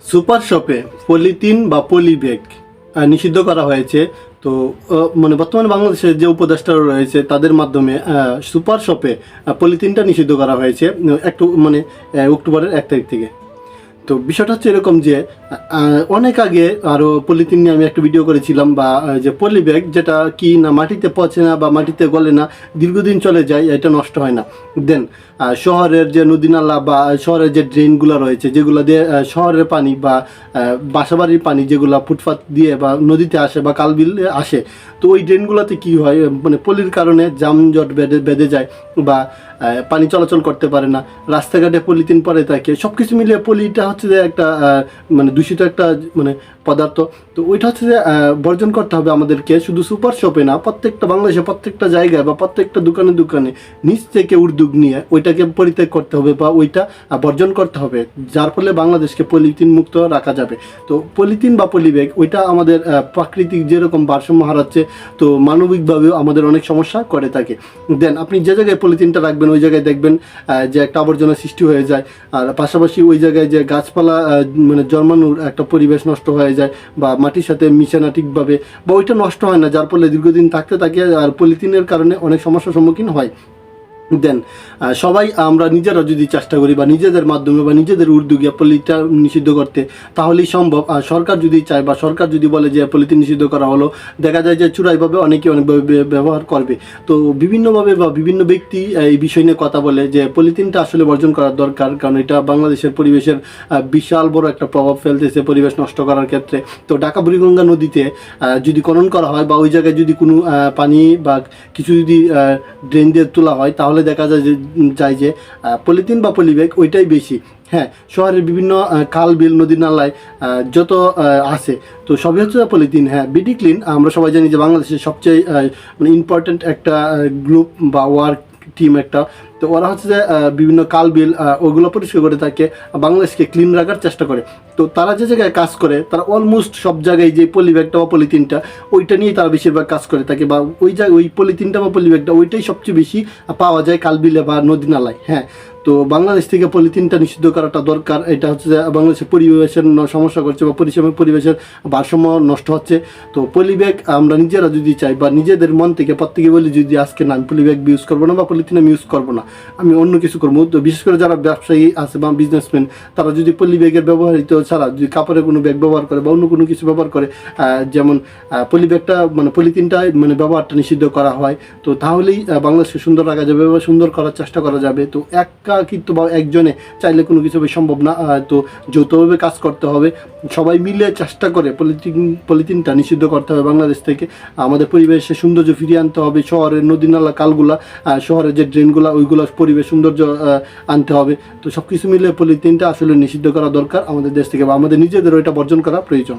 Super শপে polythene বা পলি bag নিষিদ্ধ করা হয়েছে। তো মানে বর্তমানে বাংলাদেশের যে উপদেষ্টারা রয়েছে তাদের মাধ্যমে সুপার শপে পলিথিনটা নিষিদ্ধ করা হয়েছে একটু মানে অক্টোবরের 1 তারিখ থেকে। তো বিষয়টা হচ্ছে এরকম যে অনেক আগে আরও পলিথিন নিয়ে আমি একটা ভিডিও করেছিলাম, বা যে পলি ব্যাগ যেটা কি না মাটিতে পচে না বা মাটিতে গলে না, দীর্ঘদিন চলে যায়, এটা নষ্ট হয় না। দেন শহরের যে নদী নালা বা শহরের যে ড্রেনগুলো রয়েছে যেগুলো দিয়ে শহরের পানি বা বাসাবাড়ির পানি যেগুলো ফুটপাত দিয়ে বা নদীতে আসে বা কালবিলে আসে, তো ওই ড্রেনগুলোতে কী হয়, মানে পলির কারণে যানজট বেঁধে যায় বা পানি চলাচল করতে পারে না, রাস্তাঘাটে পলিথিন পড়ে থাকে, সব কিছু মিলিয়ে পলিটা হচ্ছে যে একটা মানে দূষিত একটা মানে পদার্থ। তো ওইটা হচ্ছে যে বর্জন করতে হবে আমাদেরকে, শুধু সুপার শপে না, প্রত্যেকটা বাংলাদেশে প্রত্যেকটা জায়গায় বা প্রত্যেকটা দোকানে দোকানে নিজ থেকে উদ্যোগ নিয়ে ওইটাকে পরিত্যাগ করতে হবে বা ওইটা বর্জন করতে হবে, যার ফলে বাংলাদেশকে পলিথিন মুক্ত রাখা যাবে। তো পলিথিন বা পলি ব্যাগ ওইটা আমাদের প্রাকৃতিক যেরকম ভারসাম্য হারাচ্ছে, তো মানবিকভাবেও আমাদের অনেক সমস্যা করে থাকে। দেন আপনি যে জায়গায় পলিথিনটা রাখবেন ওই জায়গায় দেখবেন যে একটা আবর্জনা সৃষ্টি হয়ে যায়, আর পাশাপাশি ওই জায়গায় যে গাছপালা মানে জন্মানোর একটা পরিবেশ নষ্ট হয়ে যায় বা মাটির সাথে মিশে না ঠিকভাবে, বা ওইটা নষ্ট হয় না, যার ফলে দীর্ঘদিন থাকতে থাকে আর পলিথিনের কারণে অনেক সমস্যার সম্মুখীন হয়। দেন সবাই আমরা নিজেরা যদি চেষ্টা করি বা নিজেদের মাধ্যমে বা নিজেদের উদ্যোগে পলিথিনটা নিষিদ্ধ করতে, তাহলেই সম্ভব। আর সরকার যদি চায় বা সরকার যদি বলে যে পলিথিন নিষিদ্ধ করা হলো, দেখা যায় যে চূড়াইভাবে অনেকে অনেকভাবে ব্যবহার করবে। তো বিভিন্নভাবে বা বিভিন্ন ব্যক্তি এই বিষয় নিয়ে কথা বলে যে পলিথিনটা আসলে বর্জন করার দরকার, কারণ এটা বাংলাদেশের পরিবেশের বিশাল বড় একটা প্রভাব ফেলতেছে পরিবেশ নষ্ট করার ক্ষেত্রে। তো ঢাকা বুড়িগঙ্গা নদীতে যদি খনন করা হয় বা ওই জায়গায় যদি কোনো পানি বা কিছু যদি ড্রেন দিয়ে তোলা হয়, তাহলে দেখা যায় যে পলিথিন বা পলিব্যাগ ওইটাই বেশি। হ্যাঁ, শহরের বিভিন্ন খাল বিল নদী নালায় যত আছে, তো সবই হচ্ছে পলিথিন। হ্যাঁ, বিডি ক্লিন আমরা সবাই জানি যে বাংলাদেশের সবচেয়ে মানে ইম্পর্ট্যান্ট একটা গ্রুপ বা ওয়ার্ক টিম একটা। তো ওরা হচ্ছে যে বিভিন্ন কাল বিল ওগুলো পরিষ্কার করে থাকে, বাংলাদেশকে ক্লিন রাখার চেষ্টা করে। তো তারা যে জায়গায় কাজ করে তারা অলমোস্ট সব জায়গায় যে পলিব্যাগটা বা পলিথিনটা ওইটা নিয়েই তারা বেশিরভাগ কাজ করে থাকে, বা ওই জায়গায় ওই পলিথিনটা বা পলিব্যাগটা ওইটাই সবচেয়ে বেশি পাওয়া যায় কাল বিলে বা নদী নালায়। হ্যাঁ, তো বাংলাদেশ থেকে পলিথিনটা নিষিদ্ধ করাটা দরকার। এটা হচ্ছে যে বাংলাদেশের পরিবেশের সমস্যা করছে বা পরিবেশের ভারসাম্য নষ্ট হচ্ছে। তো পলিব্যাগ আমরা নিজেরা যদি চাই বা নিজেদের মন থেকে প্রত্যেকে বলি যদি আজকে না আমি পলিব্যাগ ইউজ করবো না বা পলিথিন আমি ইউজ করবো না, আমি অন্য কিছু করবো। তো বিশেষ করে যারা ব্যবসায়ী আছে বা বিজনেসম্যান, তারা যদি পলিব্যাগের ব্যবহৃত ছাড়া যদি কাপড়ের কোনো ব্যাগ ব্যবহার করে বা অন্য কোনো কিছু ব্যবহার করে, যেমন পলিব্যাগটা মানে পলিথিনটা মানে ব্যবহারটা নিষিদ্ধ করা হয়, তো তাহলেই বাংলাদেশকে সুন্দর রাখা যাবে বা সুন্দর করার চেষ্টা করা যাবে। তো কিন্তু বা একজনে চাইলে কোনো কিছু সম্ভব না, তো যৌথভাবে কাজ করতে হবে, সবাই মিলে চেষ্টা করে পলিথিনটা নিষিদ্ধ করতে হবে বাংলাদেশ থেকে। আমাদের পরিবেশে সৌন্দর্য ফিরিয়ে আনতে হবে, শহরের নদী নালা কালগুলা, শহরের যে ড্রেনগুলো ওইগুলো পরিবেশ সৌন্দর্য আনতে হবে। তো সব কিছু মিলে পলিথিনটা আসলে নিষিদ্ধ করা দরকার আমাদের দেশ থেকে, বা আমাদের নিজেদের ওইটা বর্জন করা প্রয়োজন।